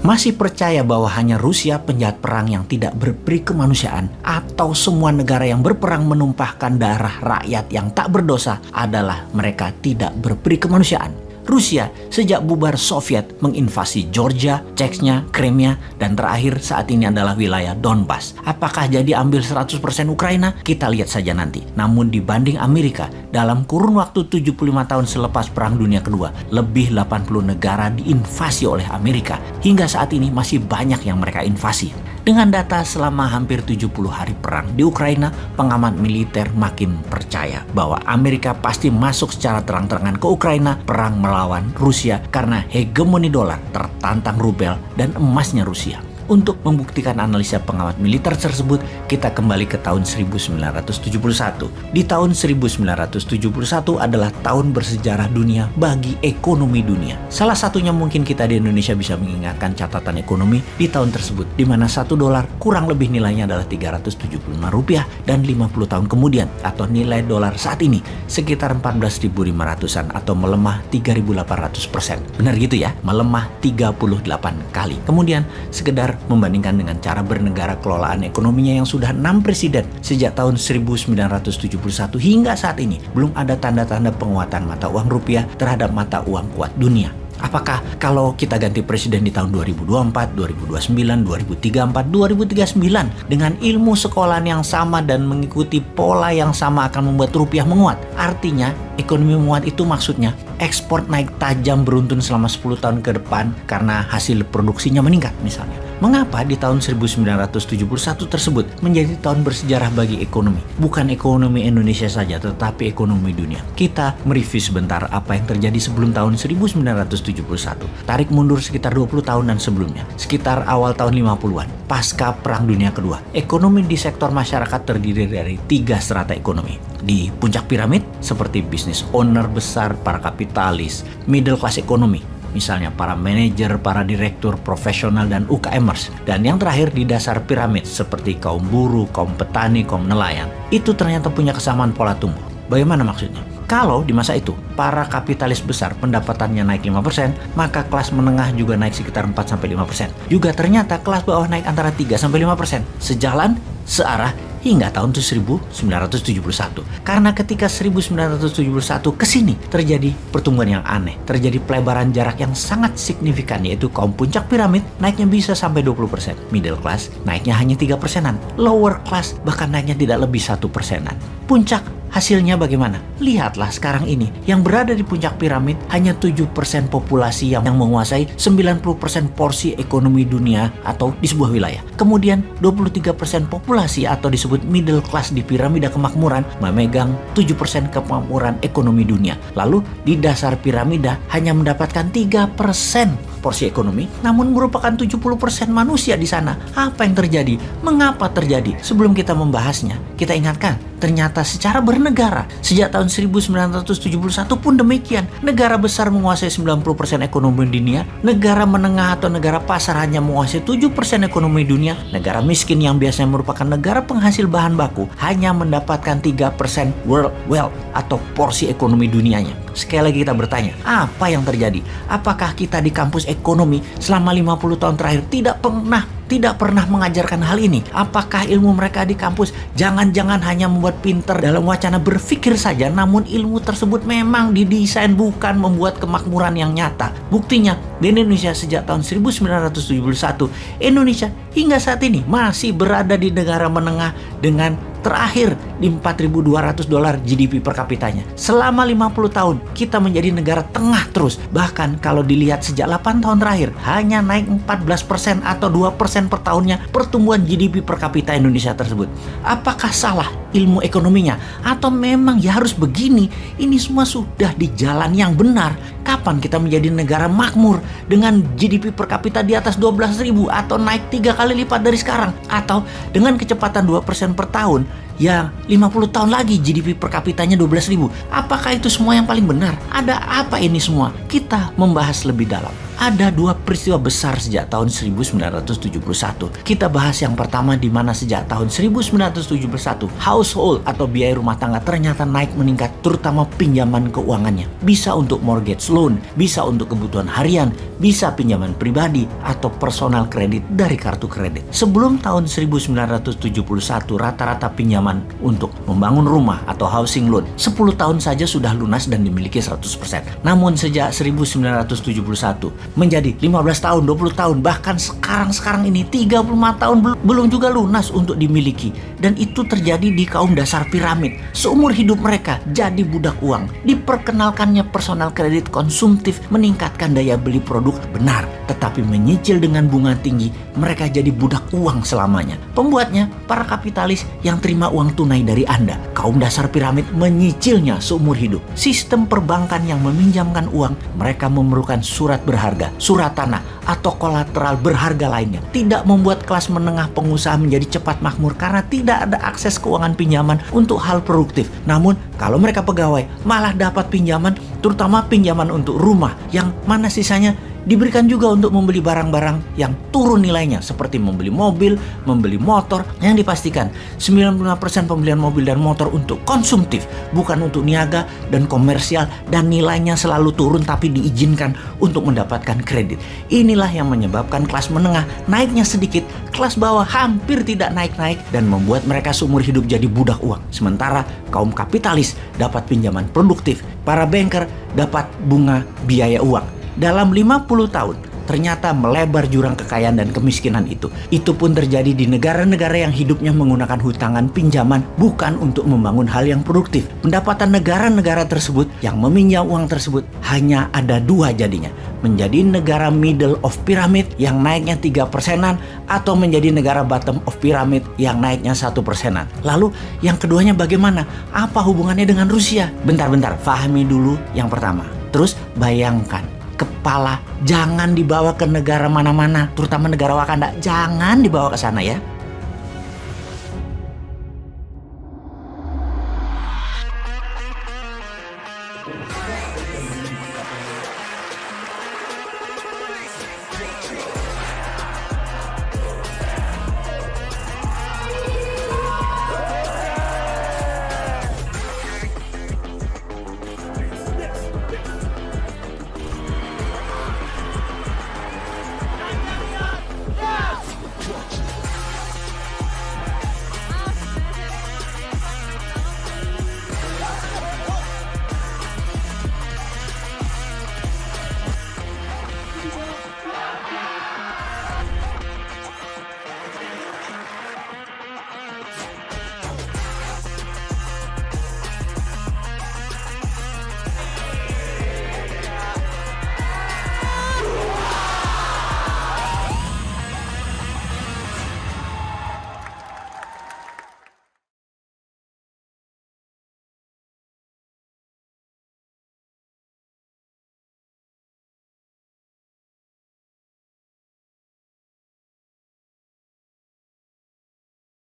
Masih percaya bahwa hanya Rusia penjahat perang yang tidak berperi kemanusiaan, atau semua negara yang berperang menumpahkan darah rakyat yang tak berdosa adalah mereka tidak berperi kemanusiaan? Rusia sejak bubar Soviet menginvasi Georgia, Chechnya, Crimea, dan terakhir saat ini adalah wilayah Donbas. Apakah jadi ambil 100% Ukraina? Kita lihat saja nanti. Namun dibanding Amerika, dalam kurun waktu 75 tahun selepas Perang Dunia Kedua, lebih 80 negara diinvasi oleh Amerika. Hingga saat ini masih banyak yang mereka invasi. Dengan data selama hampir 70 hari perang di Ukraina, pengamat militer makin percaya bahwa Amerika pasti masuk secara terang-terangan ke Ukraina perang melawan Rusia karena hegemoni dolar, tertantang rubel, dan emasnya Rusia. Untuk membuktikan analisa pengamat militer tersebut, kita kembali ke tahun 1971. Di tahun 1971 adalah tahun bersejarah dunia bagi ekonomi dunia. Salah satunya mungkin kita di Indonesia bisa mengingatkan catatan ekonomi di tahun tersebut, di mana $1 kurang lebih nilainya adalah Rp375 dan 50 tahun kemudian, atau nilai dolar saat ini sekitar 14.500-an atau melemah 3.800%. Benar gitu ya, melemah 38 kali. Kemudian sekedar membandingkan dengan cara bernegara kelolaan ekonominya yang sudah 6 presiden sejak tahun 1971 hingga saat ini, belum ada tanda-tanda penguatan mata uang rupiah terhadap mata uang kuat dunia. Apakah kalau kita ganti presiden di tahun 2024, 2029, 2034, 2039 dengan ilmu sekolahan yang sama dan mengikuti pola yang sama akan membuat rupiah menguat? Artinya ekonomi menguat itu maksudnya ekspor naik tajam beruntun selama 10 tahun ke depan karena hasil produksinya meningkat misalnya. Mengapa di tahun 1971 tersebut menjadi tahun bersejarah bagi ekonomi? Bukan ekonomi Indonesia saja, tetapi ekonomi dunia. Kita mereview sebentar apa yang terjadi sebelum tahun 1971. Tarik mundur sekitar 20 tahunan sebelumnya, sekitar awal tahun 50-an, pasca Perang Dunia Kedua. Ekonomi di sektor masyarakat terdiri dari 3 strata ekonomi. Di puncak piramid, seperti business owner besar, para kapitalis, middle class ekonomi. Misalnya para manajer, para direktur, profesional, dan UKMers. Dan yang terakhir di dasar piramid seperti kaum buruh, kaum petani, kaum nelayan. Itu ternyata punya kesamaan pola tumbuh. Bagaimana maksudnya? Kalau di masa itu para kapitalis besar pendapatannya naik 5%, maka kelas menengah juga naik sekitar 4-5%. Juga ternyata kelas bawah naik antara 3-5%. Sejalan, searah, hingga tahun 1971. Karena ketika 1971 ke sini terjadi pertumbuhan yang aneh, terjadi pelebaran jarak yang sangat signifikan, yaitu kaum puncak piramid naiknya bisa sampai 20%, middle class naiknya hanya 3%-an, lower class bahkan naiknya tidak lebih 1%-an. Puncak hasilnya bagaimana? Lihatlah sekarang ini, yang berada di puncak piramid hanya 7% populasi yang menguasai 90% porsi ekonomi dunia atau di sebuah wilayah. Kemudian 23% populasi atau disebut middle class di piramida kemakmuran memegang 7% kemakmuran ekonomi dunia. Lalu di dasar piramida hanya mendapatkan 3% porsi ekonomi, namun merupakan 70% manusia di sana. Apa yang terjadi? Mengapa terjadi? Sebelum kita membahasnya, kita ingatkan, ternyata secara bernegara, sejak tahun 1971 pun demikian. Negara besar menguasai 90% ekonomi dunia, negara menengah atau negara pasar hanya menguasai 7% ekonomi dunia, negara miskin yang biasanya merupakan negara penghasil bahan baku hanya mendapatkan 3% world wealth atau porsi ekonomi dunianya. Sekali lagi kita bertanya, apa yang terjadi? Apakah kita di kampus ekonomi selama 50 tahun terakhir tidak pernah mengajarkan hal ini? Apakah ilmu mereka di kampus jangan-jangan hanya membuat pinter dalam wacana berpikir saja, namun ilmu tersebut memang didesain bukan membuat kemakmuran yang nyata? Buktinya, di Indonesia sejak tahun 1971, Indonesia hingga saat ini masih berada di negara menengah dengan terakhir di $4.200 GDP per kapitanya. Selama 50 tahun, kita menjadi negara tengah terus. Bahkan kalau dilihat sejak 8 tahun terakhir, hanya naik 14% atau 2% per tahunnya pertumbuhan GDP per kapita Indonesia tersebut. Apakah salah ilmu ekonominya? Atau memang ya harus begini? Ini semua sudah di jalan yang benar. Kapan kita menjadi negara makmur dengan GDP per kapita di atas 12.000 atau naik 3 kali lipat dari sekarang? Atau dengan kecepatan 2% per tahun, ya 50 tahun lagi GDP per kapitanya 12.000. Apakah itu semua yang paling benar? Ada apa ini semua? Kita membahas lebih dalam. Ada dua peristiwa besar sejak tahun 1971. Kita bahas yang pertama, di mana sejak tahun 1971 household atau biaya rumah tangga ternyata naik meningkat, terutama pinjaman keuangannya. Bisa untuk mortgage loan, bisa untuk kebutuhan harian, bisa pinjaman pribadi atau personal kredit dari kartu kredit. Sebelum tahun 1971 rata-rata pinjaman untuk membangun rumah atau housing loan 10 tahun saja sudah lunas dan dimiliki 100%. Namun sejak 1971 menjadi 15 tahun, 20 tahun, bahkan sekarang ini 35 tahun belum juga lunas untuk dimiliki. Dan itu terjadi di kaum dasar piramid. Seumur hidup mereka jadi budak uang. Diperkenalkannya personal kredit konsumtif meningkatkan daya beli produk, benar, tetapi menyicil dengan bunga tinggi, mereka jadi budak uang selamanya. Pembuatnya para kapitalis yang terima uang tunai dari Anda. Kaum dasar piramid menyicilnya seumur hidup. Sistem perbankan yang meminjamkan uang, mereka memerlukan surat berharga, surat tanah, atau kolateral berharga lainnya. Tidak membuat kelas menengah pengusaha menjadi cepat makmur karena tidak ada akses keuangan pinjaman untuk hal produktif. Namun kalau mereka pegawai malah dapat pinjaman, terutama pinjaman untuk rumah, yang mana sisanya diberikan juga untuk membeli barang-barang yang turun nilainya, seperti membeli mobil, membeli motor, yang dipastikan 95% pembelian mobil dan motor untuk konsumtif, bukan untuk niaga dan komersial, dan nilainya selalu turun tapi diizinkan untuk mendapatkan kredit. Inilah yang menyebabkan kelas menengah naiknya sedikit, kelas bawah hampir tidak naik-naik, dan membuat mereka seumur hidup jadi budak uang. Sementara kaum kapitalis dapat pinjaman produktif, para banker dapat bunga biaya uang. Dalam 50 tahun, ternyata melebar jurang kekayaan dan kemiskinan itu. Itu pun terjadi di negara-negara yang hidupnya menggunakan hutangan pinjaman bukan untuk membangun hal yang produktif. Pendapatan negara-negara tersebut yang meminjam uang tersebut hanya ada dua jadinya. Menjadi negara middle of pyramid yang naiknya 3%-an, atau menjadi negara bottom of pyramid yang naiknya 1%-an. Lalu yang keduanya bagaimana? Apa hubungannya dengan Rusia? Bentar, fahami dulu yang pertama. Terus bayangkan, kepala jangan dibawa ke negara mana-mana, terutama negara Wakanda, jangan dibawa ke sana ya.